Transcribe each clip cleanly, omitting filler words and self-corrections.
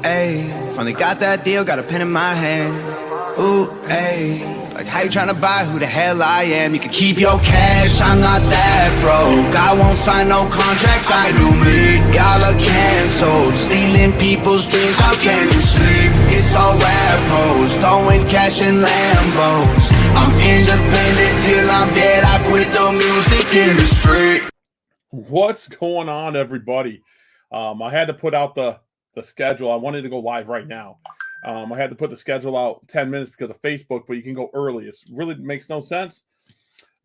ayy. Finally got that deal, got a pen in my hand. Ooh, ayy. Like how you tryna buy who the hell I am? You can keep your cash, I'm not that broke. I won't sign no contracts, I do me. Y'all are canceled, stealing people's dreams, how can you sleep? It's all rap hoes, throwing cash in Lambos. I'm independent till I'm dead, I quit the music industry. What's going on, everybody? I had to put out the schedule. I wanted to go live right now. I had to put the schedule out 10 minutes because of Facebook, but you can go early. It really makes no sense.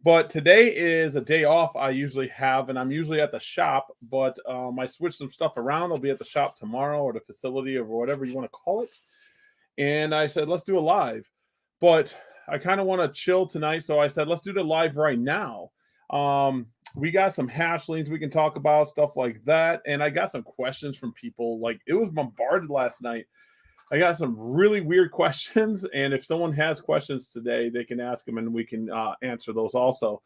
But today is a day off I usually have, and I'm usually at the shop, but I switched some stuff around. I'll be at the shop tomorrow or the facility or whatever you want to call it. And I said, let's do a live. But I kind of want to chill tonight, so I said, let's do the live right now. We got some hashlings we can talk about, stuff like that. And I got some questions from people. Like, it was bombarded last night. I got some really weird questions, and if someone has questions today, they can ask them, and we can answer those also.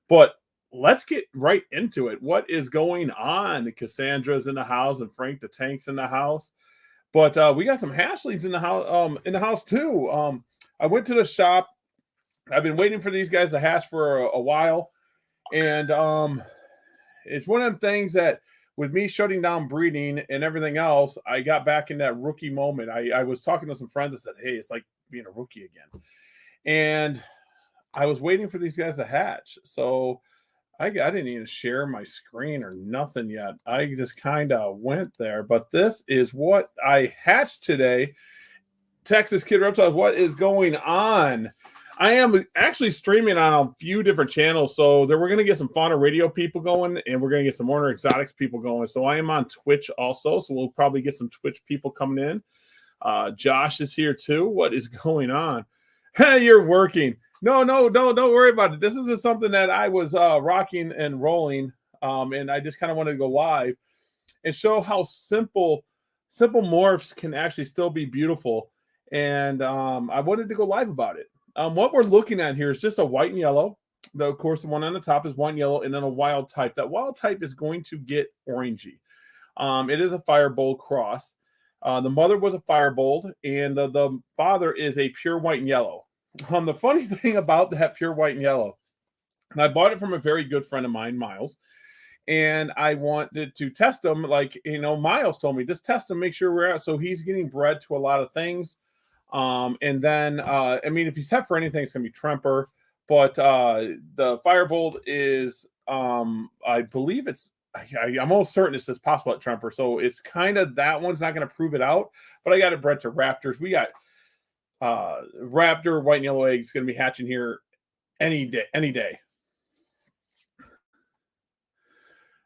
But let's get right into it. What is going on? Cassandra's in the house, and Frank the Tank's in the house. But we got some hashlings in the house too. I went to the shop. I've been waiting for these guys to hash for a while, and it's one of them things that, with me shutting down breeding and everything else, I got back in that rookie moment. I was talking to some friends that said, hey, it's like being a rookie again. And I was waiting for these guys to hatch. So I didn't even share my screen or nothing yet. I just kind of went there. But this is what I hatched today. Texas Kid Reptiles, what is going on? I am actually streaming on a few different channels. So we're going to get some Fauna Radio people going, and we're going to get some Orner Exotics people going. So I am on Twitch also. So we'll probably get some Twitch people coming in. Josh is here too. What is going on? Hey, you're working. No, don't worry about it. This is something that I was rocking and rolling. And I just kind of wanted to go live and show how simple morphs can actually still be beautiful. And I wanted to go live about it. What we're looking at here is just a white and yellow. Of course, the one on the top is white and yellow, and then a wild type. That wild type is going to get orangey. It is a Firebolt cross. The mother was a Firebolt, and the father is a pure white and yellow. The funny thing about that pure white and yellow, and I bought it from a very good friend of mine, Miles, and I wanted to test him. Like, Miles told me, just test him, make sure we're out. So he's getting bred to a lot of things. And then, if he's set for anything, it's going to be Tremper, but, the Firebolt is, I believe I'm almost certain it's just possible at Tremper. So it's kind of, that one's not going to prove it out, but I got it bred to Raptors. We got, Raptor white and yellow eggs going to be hatching here any day.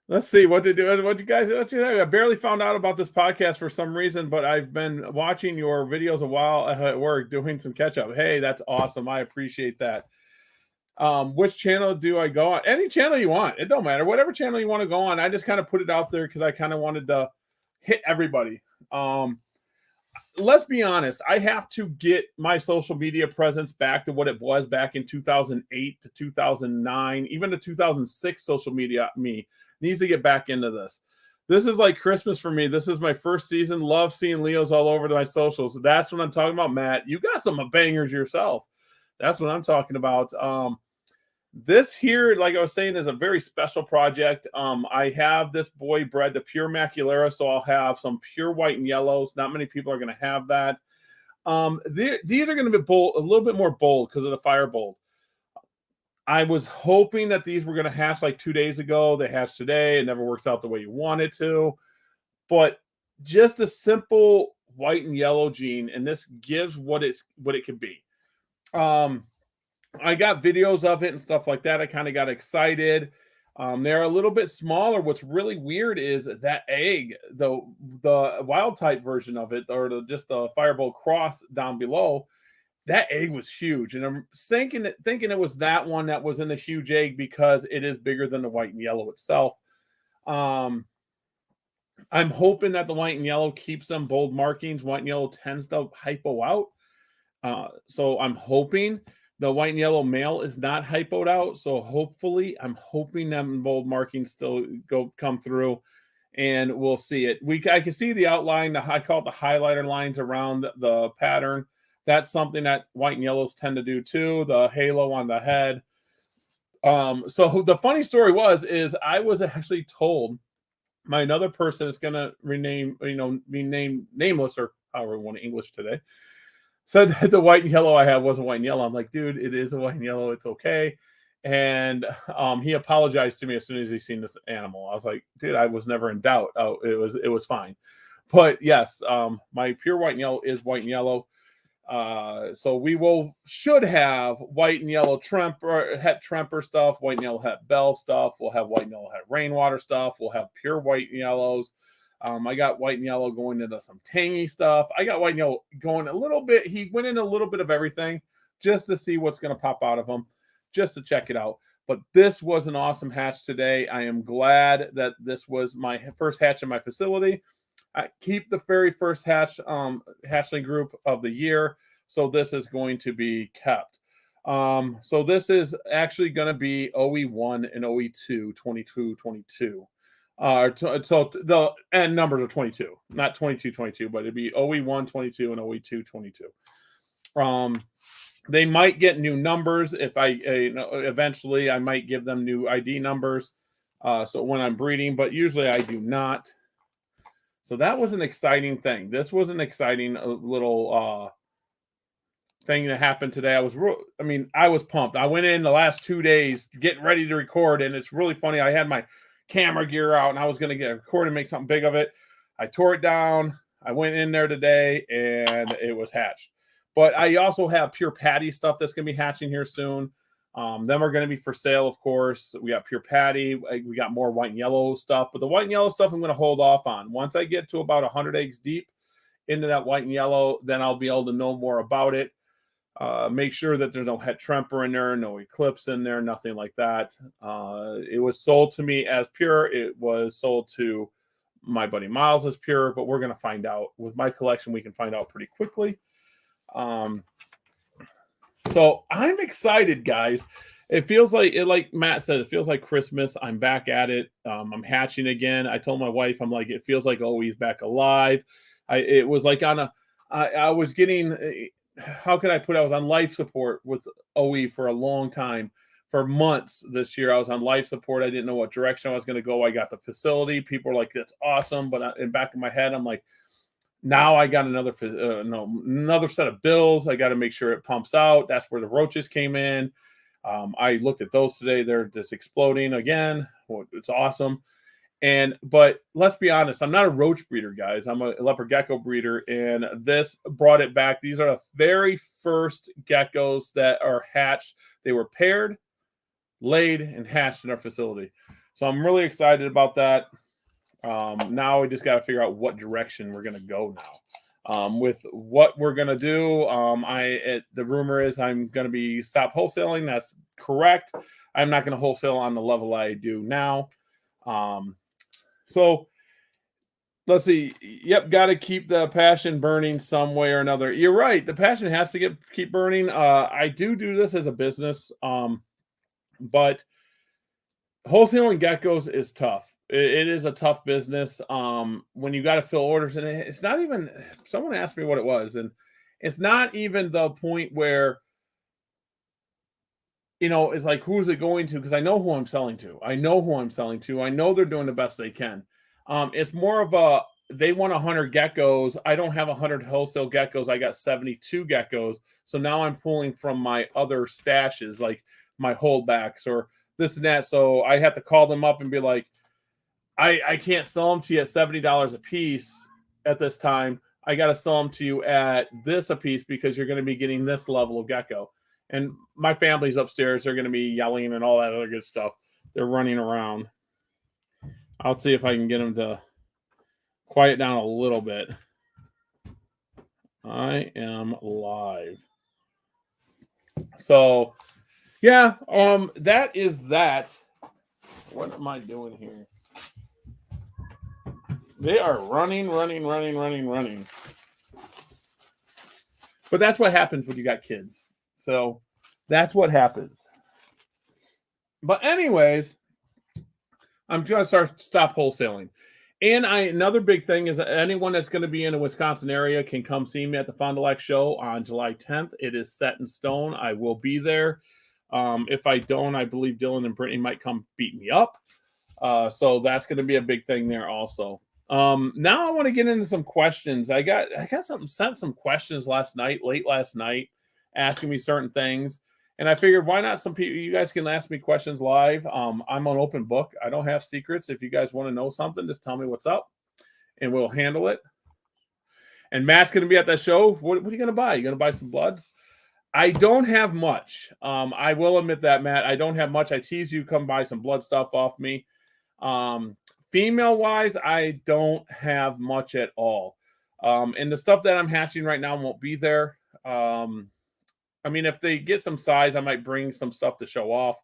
Let's see what to do. What you guys? I barely found out about this podcast for some reason, but I've been watching your videos a while at work, doing some catch up. Hey, that's awesome. I appreciate that. Which channel do I go on? Any channel you want. It don't matter. Whatever channel you want to go on. I just kind of put it out there because I kind of wanted to hit everybody. Let's be honest. I have to get my social media presence back to what it was back in 2008 to 2009, even to 2006. Social media needs to get back into this. This is like Christmas for me. This is my first season. Love seeing Leos all over my socials. That's what I'm talking about, Matt. You got some bangers yourself. That's what I'm talking about. This here, like I was saying, is a very special project. I have this boy bred to pure macularis, so I'll have some pure white and yellows. Not many people are going to have that. These are going to be bold, a little bit more bold because of the Firebolt. I was hoping that these were going to hatch like 2 days ago. They hatched today. It never works out the way you want it to. But just a simple white and yellow gene, and this gives what it could be. I got videos of it and stuff like that. I kind of got excited. They're a little bit smaller. What's really weird is that egg, the wild type version of it, or just the Firebolt cross down below, that egg was huge. And I'm thinking it was that one that was in the huge egg because it is bigger than the white and yellow itself. I'm hoping that the white and yellow keeps them bold markings. White and yellow tends to hypo out. So I'm hoping the white and yellow male is not hypoed out. So hopefully I'm hoping them bold markings still come through. and we'll see it. I can see the outline. I call it the highlighter lines around the pattern. That's something that white and yellows tend to do too. The halo on the head. So the funny story is I was actually told my another person is going to be named nameless, or however we want to English today, said that the white and yellow I have wasn't white and yellow. I'm like, dude, it is a white and yellow. It's okay. And he apologized to me as soon as he seen this animal. I was like, dude, I was never in doubt. Oh, it was fine. But yes, my pure white and yellow is white and yellow. So we should have white and yellow het Tremper stuff, white and yellow het Bell stuff. We'll have white and yellow het Rainwater stuff. We'll have pure white and yellows. I got white and yellow going into some tangy stuff. I got white and yellow going a little bit. He went into a little bit of everything just to see what's going to pop out of him, just to check it out. But this was an awesome hatch today. I am glad that this was my first hatch in my facility. I keep the very first hatchling group of the year, so this is going to be kept. So this is actually going to be OE1 and OE2, 22. So the end numbers are 22, not 22, but it'd be OE1, 22, and OE2, 22. They might get new numbers if eventually I might give them new ID numbers. So when I'm breeding, but usually I do not. So that was an exciting thing. This was an exciting little thing that happened today. I was pumped. I went in the last 2 days getting ready to record, and it's really funny. I had my camera gear out, and I was going to get a record and make something big of it. I tore it down. I went in there today, and it was hatched. But I also have pure patty stuff that's going to be hatching here soon. Them are going to be for sale, of course. We got pure patty. We got more white and yellow stuff. But the white and yellow stuff I'm going to hold off on. Once I get to about 100 eggs deep into that white and yellow, then I'll be able to know more about it. Make sure that there's no het Tremper in there, no Eclipse in there, nothing like that. It was sold to me as pure. It was sold to my buddy Miles as pure, but we're going to find out. With my collection, we can find out pretty quickly. So I'm excited, guys. It feels like Matt said, it feels like Christmas. I'm back at it. I'm hatching again. I told my wife, I'm like, it feels like he's back alive. It was like I was getting, how can I put it? I was on life support with OE for a long time. For months this year, I was on life support. I didn't know what direction I was going to go. I got the facility. People were like, that's awesome. But in back of my head, I'm like, now I got another set of bills. I got to make sure it pumps out. That's where the roaches came in. I looked at those today. They're just exploding again. It's awesome. But let's be honest, I'm not a roach breeder, guys. I'm a leopard gecko breeder, and this brought it back. These are the very first geckos that are hatched. They were paired, laid, and hatched in our facility. So I'm really excited about that. Now we just got to figure out what direction we're going to go now. With what we're going to do, the rumor is I'm going to be stop wholesaling. That's correct. I'm not going to wholesale on the level I do now. So let's see. Yep, got to keep the passion burning some way or another. You're right. The passion has to keep burning. I do this as a business, but wholesaling geckos is tough. It is a tough business when you got to fill orders. And it's not even, someone asked me what it was, and it's not even the point where, it's like, who's it going to? Because I know who I'm selling to. I know they're doing the best they can. It's more of they want 100 geckos. I don't have 100 wholesale geckos. I got 72 geckos. So now I'm pulling from my other stashes, like my holdbacks or this and that. So I have to call them up and be like, I can't sell them to you at $70 a piece at this time. I got to sell them to you at this a piece because you're going to be getting this level of gecko. And my family's upstairs. They're going to be yelling and all that other good stuff. They're running around. I'll see if I can get them to quiet down a little bit. I am live. So, yeah, that is that. What am I doing here? They are running. But that's what happens when you got kids. So that's what happens. But anyways, I'm going to stop wholesaling. And another big thing is that anyone that's going to be in the Wisconsin area can come see me at the Fond du Lac show on July 10th. It is set in stone. I will be there. If I don't, I believe Dylan and Brittany might come beat me up. So that's going to be a big thing there also. Now I want to get into some questions. I got sent some questions late last night, asking me certain things. And I figured, why not some people, you guys can ask me questions live. I'm an open book. I don't have secrets. If you guys want to know something, just tell me what's up and we'll handle it. And Matt's going to be at that show. What are you going to buy? You going to buy some bloods? I don't have much. I will admit that, Matt. I don't have much. I tease you, come buy some blood stuff off me. Female-wise, I don't have much at all. And the stuff that I'm hatching right now won't be there. I mean, if they get some size, I might bring some stuff to show off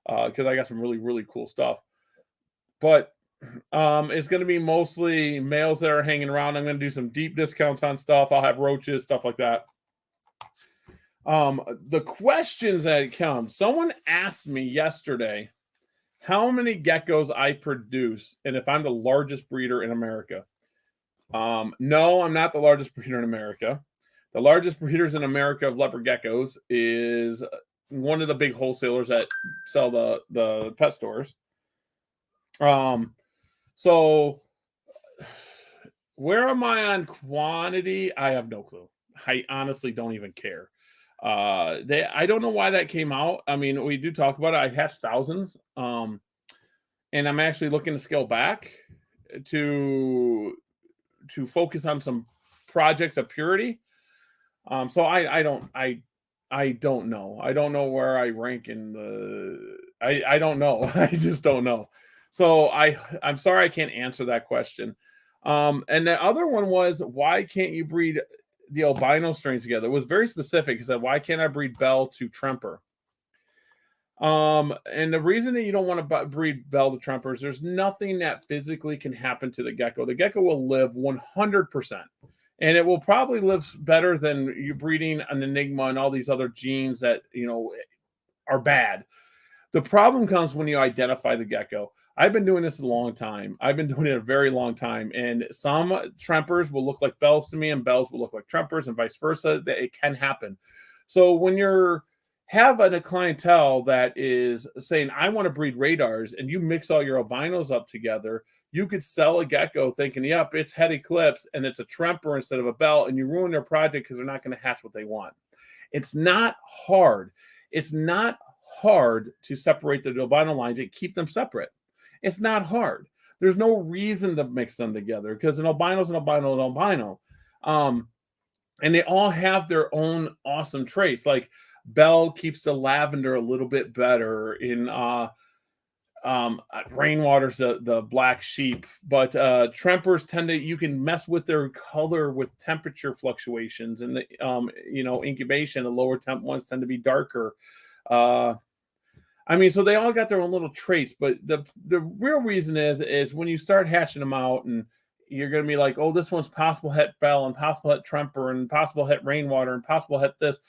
because I got some really, really cool stuff. But it's going to be mostly males that are hanging around. I'm going to do some deep discounts on stuff. I'll have roaches, stuff like that. The questions that come, someone asked me yesterday how many geckos I produce and if I'm the largest breeder in America. No, I'm not the largest breeder in America. The largest breeders in America of leopard geckos is one of the big wholesalers that sell the pet stores. So where am I on quantity? I have no clue. I honestly don't even care. I don't know why that came out. I mean, we do talk about it. I hatch thousands. And I'm actually looking to scale back to focus on some projects of purity. So I don't know. I don't know where I rank in the. I don't know. I just don't know. So I'm sorry I can't answer that question. And the other one was, why can't you breed the albino strains together? It was very specific. It said, why can't I breed Bell to Tremper? And the reason that you don't want to breed Bell to Tremper is there's nothing that physically can happen to the gecko. The gecko will live 100%. And it will probably live better than you breeding an Enigma and all these other genes that, are bad. The problem comes when you identify the gecko. I've been doing this a long time. I've been doing it a very long time. And some Trempers will look like Bells to me and Bells will look like Trempers and vice versa. It can happen. So when you're have a clientele that is saying, I want to breed radars, and you mix all your albinos up together, you could sell a gecko thinking, yep, it's head eclipse and it's a Tremper instead of a Bell, and you ruin their project because they're not going to hatch what they want. It's not hard. It's not hard to separate the albino lines and keep them separate. It's not hard. There's no reason to mix them together because an albino is an albino and albino. And they all have their own awesome traits. Like Bell keeps the lavender a little bit better in Rainwater's the black sheep, but Trempers you can mess with their color with temperature fluctuations, and the incubation. The lower temp ones tend to be darker. So they all got their own little traits, but the real reason is when you start hatching them out, and you're going to be like, oh, this one's possible het Bell and possible het Tremper and possible het Rainwater and possible het this.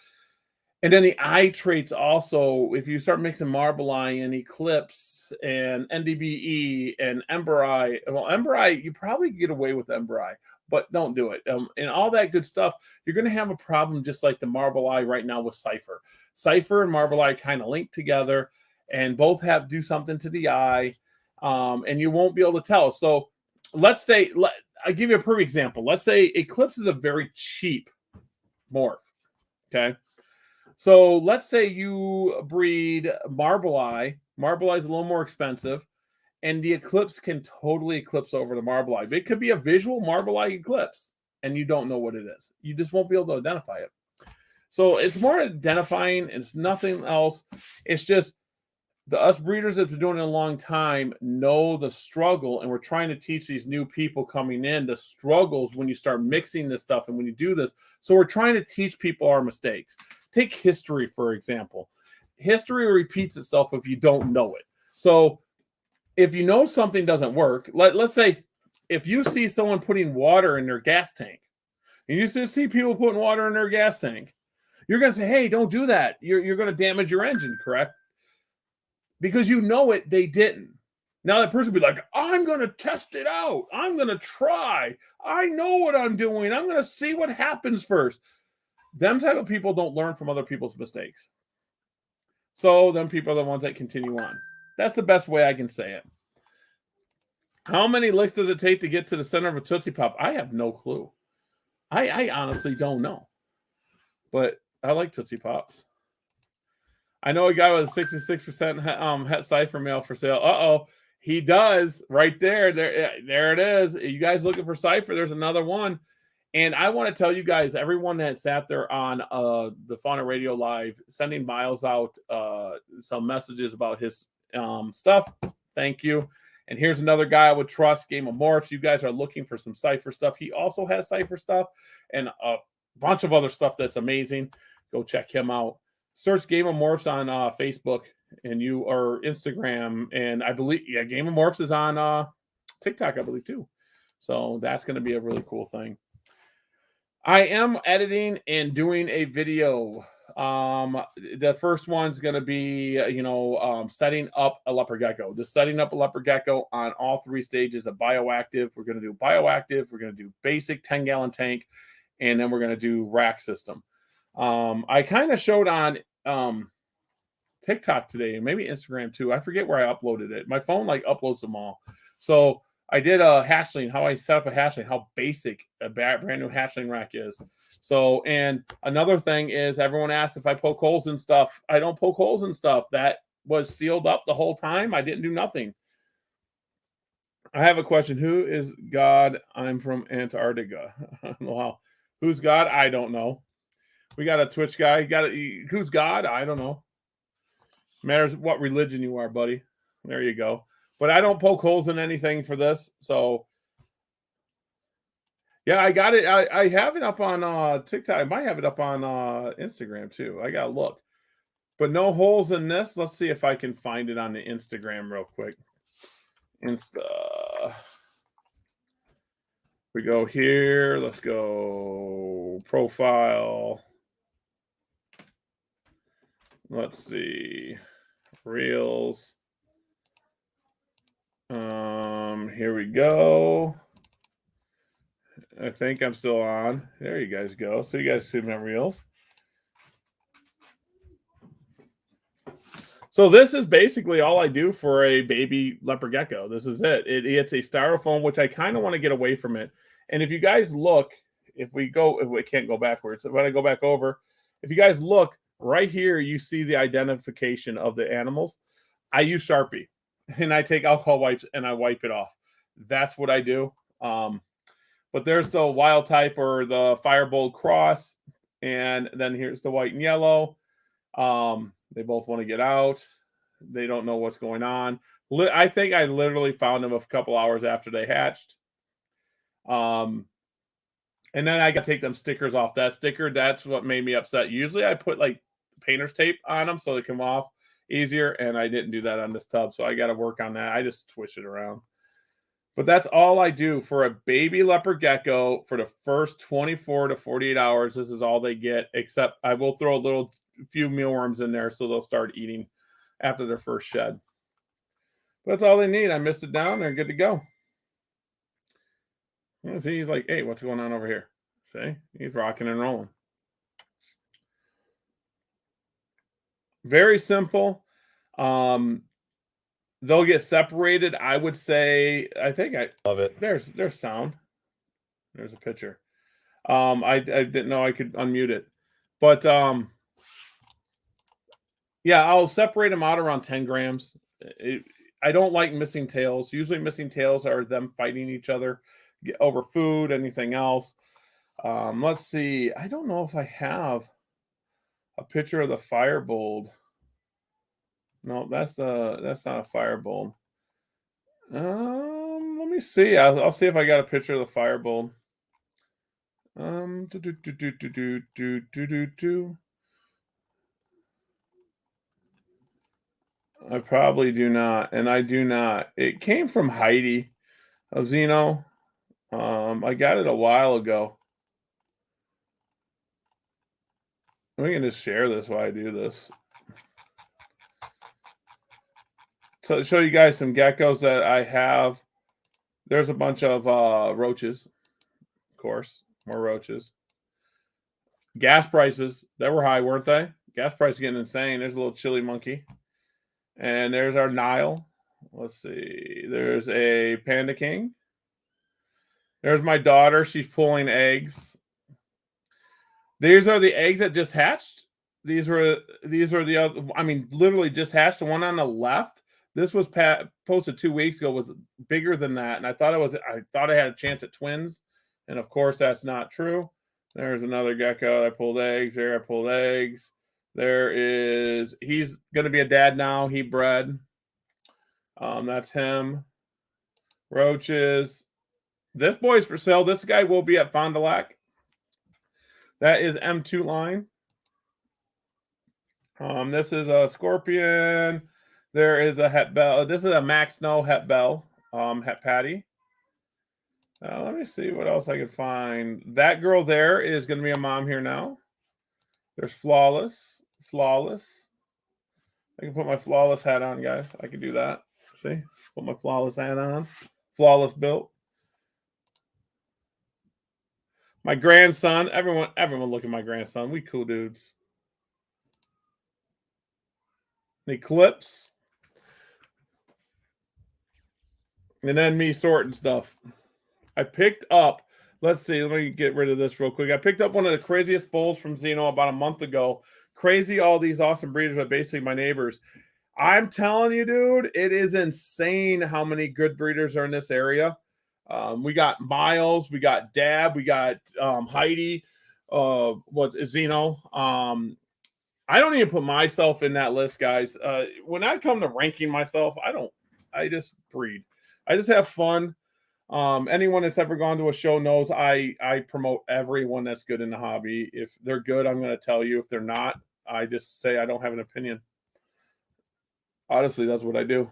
And then the eye traits also, if you start mixing Marble Eye and Eclipse and NDBE and Ember Eye, well, Ember Eye, you probably get away with Ember Eye, but don't do it. And all that good stuff, you're going to have a problem just like the Marble Eye right now with Cypher. Cypher and Marble Eye kind of link together, and both do something to the eye, and you won't be able to tell. So let's say, I'll give you a perfect example. Let's say Eclipse is a very cheap morph, okay? So let's say you breed Marble Eye. Marble Eye is a little more expensive, and the Eclipse can totally eclipse over the Marble Eye. But it could be a visual Marble Eye Eclipse, and you don't know what it is. You just won't be able to identify it. So it's more identifying. It's nothing else. It's just us breeders that have been doing it a long time know the struggle, and we're trying to teach these new people coming in the struggles when you start mixing this stuff and when you do this. So we're trying to teach people our mistakes. Take history, for example. History repeats itself if you don't know it. So if you know something doesn't work, let's say if you see someone putting water in their gas tank, and you see people putting water in their gas tank, you're going to say, hey, don't do that. You're going to damage your engine, correct? Because you know it, they didn't. Now that person would be like, I'm going to test it out. I'm going to try. I know what I'm doing. I'm going to see what happens first. Them type of people don't learn from other people's mistakes. So them people are the ones that continue on. That's the best way I can say it. How many licks does it take to get to the center of a Tootsie Pop? I have no clue. I honestly don't know. But I like Tootsie Pops. I know a guy with a 66% het cipher mail for sale. Uh-oh. He does right there. There it is. You guys looking for cipher? There's another one. And I want to tell you guys, everyone that sat there on the Fauna Radio Live, sending Miles out some messages about his stuff. Thank you. And here's another guy I would trust, Game of Morphs. You guys are looking for some cipher stuff. He also has cipher stuff and a bunch of other stuff that's amazing. Go check him out. Search Game of Morphs on Facebook or Instagram. And I believe, Game of Morphs is on TikTok, I believe, too. So that's going to be a really cool thing. I am editing and doing a video. The first one's going to be, setting up a leopard gecko. Just setting up a leopard gecko on all 3 stages of bioactive. We're going to do bioactive. We're going to do basic 10-gallon tank. And then we're going to do rack system. I kind of showed on TikTok today and maybe Instagram too. I forget where I uploaded it. My phone uploads them all. So I did a hatchling, how I set up a hatchling, how basic a brand new hatchling rack is. So, and another thing is everyone asks if I poke holes in stuff. I don't poke holes in stuff. That was sealed up the whole time. I didn't do nothing. I have a question. Who is God? I'm from Antarctica. Wow. Who's God? I don't know. We got a Twitch guy. Who's God? I don't know. Matters what religion you are, buddy. There you go. But I don't poke holes in anything for this. So, yeah, I got it. I have it up on TikTok. I might have it up on Instagram, too. I got to look. But no holes in this. Let's see if I can find it on the Instagram real quick. We go here. Let's go profile. Let's see. Reels. Here we go. I think I'm still on. There you guys go. So you guys see my reels. So this is basically all I do for a baby leopard gecko. This is it. It's a styrofoam, which I kind of want to get away from it. And if you guys look, if we can't go backwards. When I go back over, if you guys look right here, you see the identification of the animals. I use Sharpie and I take alcohol wipes and I wipe it off. That's what I do. But there's the wild type or the Firebolt cross. And then here's the white and yellow. They both want to get out. They don't know what's going on. I think I literally found them a couple hours after they hatched. And then I got to take them stickers off. That sticker, that's what made me upset. Usually I put painter's tape on them so they come off easier. And I didn't do that on this tub. So I got to work on that. I just twist it around. But that's all I do for a baby leopard gecko for the first 24 to 48 hours. This is all they get, except I will throw a few mealworms in there so they'll start eating after their first shed. But that's all they need. I missed it down. They're good to go. See, he's like, hey, what's going on over here? See, he's rocking and rolling. Very simple. They'll get separated. I would say, I think I love it. There's sound. There's a picture. I didn't know I could unmute it, but yeah, I'll separate them out around 10 grams. I don't like missing tails. Usually missing tails are them fighting each other over food, anything else. Let's see. I don't know if I have a picture of the Firebolt. No, that's not a Firebolt. Let me see. I'll see if I got a picture of the Firebolt. I probably do not, and I do not. It came from Heidi of Zeno. I got it a while ago. We can just share this while I do this. to show you guys some geckos that I have. There's a bunch of roaches, of course, more roaches. Gas prices, they were high, weren't they? Gas prices getting insane. There's a little chili monkey. And there's our Nile. Let's see. There's a Panda King. There's my daughter. She's pulling eggs. These are the eggs that just hatched. These are the other, I mean, literally just hatched. The one on the left, this was posted 2 weeks ago, was bigger than that. And I thought I had a chance at twins. And of course, that's not true. There's another gecko. I pulled eggs. There, I pulled eggs. He's going to be a dad now. He bred. That's him. Roaches. This boy's for sale. This guy will be at Fond du Lac. That is M2 line. This is a scorpion. There is a het bell. This is a Max Snow het bell. Het patty. Let me see what else I can find. That girl there is going to be a mom here now. There's Flawless. Flawless. I can put my Flawless hat on, guys. I can do that. See? Put my Flawless hat on. Flawless built. My grandson. Everyone look at my grandson. We cool dudes. Eclipse. And then me sorting stuff. I picked up, let's see, let me get rid of this real quick. I picked up one of the craziest bulls from Zeno about a month ago. Crazy, all these awesome breeders are basically my neighbors. I'm telling you, dude, it is insane how many good breeders are in this area. We got Miles, we got Dab, we got Heidi, Zeno. I don't even put myself in that list, guys. When I come to ranking myself, I just breed. I just have fun. Anyone that's ever gone to a show knows I promote everyone that's good in the hobby. If they're good, I'm going to tell you. If they're not, I just say I don't have an opinion. Honestly, that's what I do.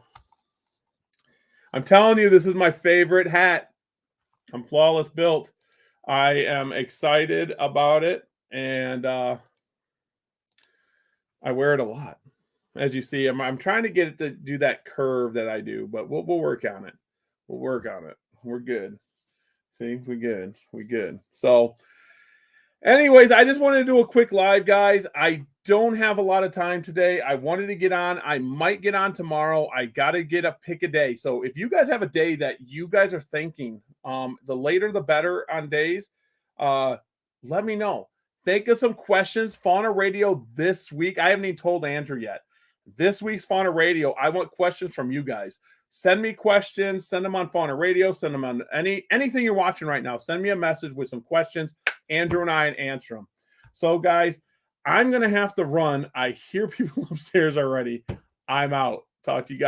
I'm telling you, this is my favorite hat. I'm Flawless built. I am excited about it, and I wear it a lot. As you see, I'm trying to get it to do that curve that I do, but we'll work on it. We'll work on it. We're good. See, we good. We good. So, anyways, I just wanted to do a quick live, guys. I don't have a lot of time today. I wanted to get on. I might get on tomorrow. I got to pick a day. So if you guys have a day that you guys are thinking, the later the better on days, let me know. Think of some questions. Fauna Radio this week. I haven't even told Andrew yet. This week's Fauna Radio, I want questions from you guys. Send me questions. Send them on Fauna Radio. Send them on anything you're watching right now. Send me a message with some questions. Andrew and I answer them. So, guys, I'm going to have to run. I hear people upstairs already. I'm out. Talk to you guys.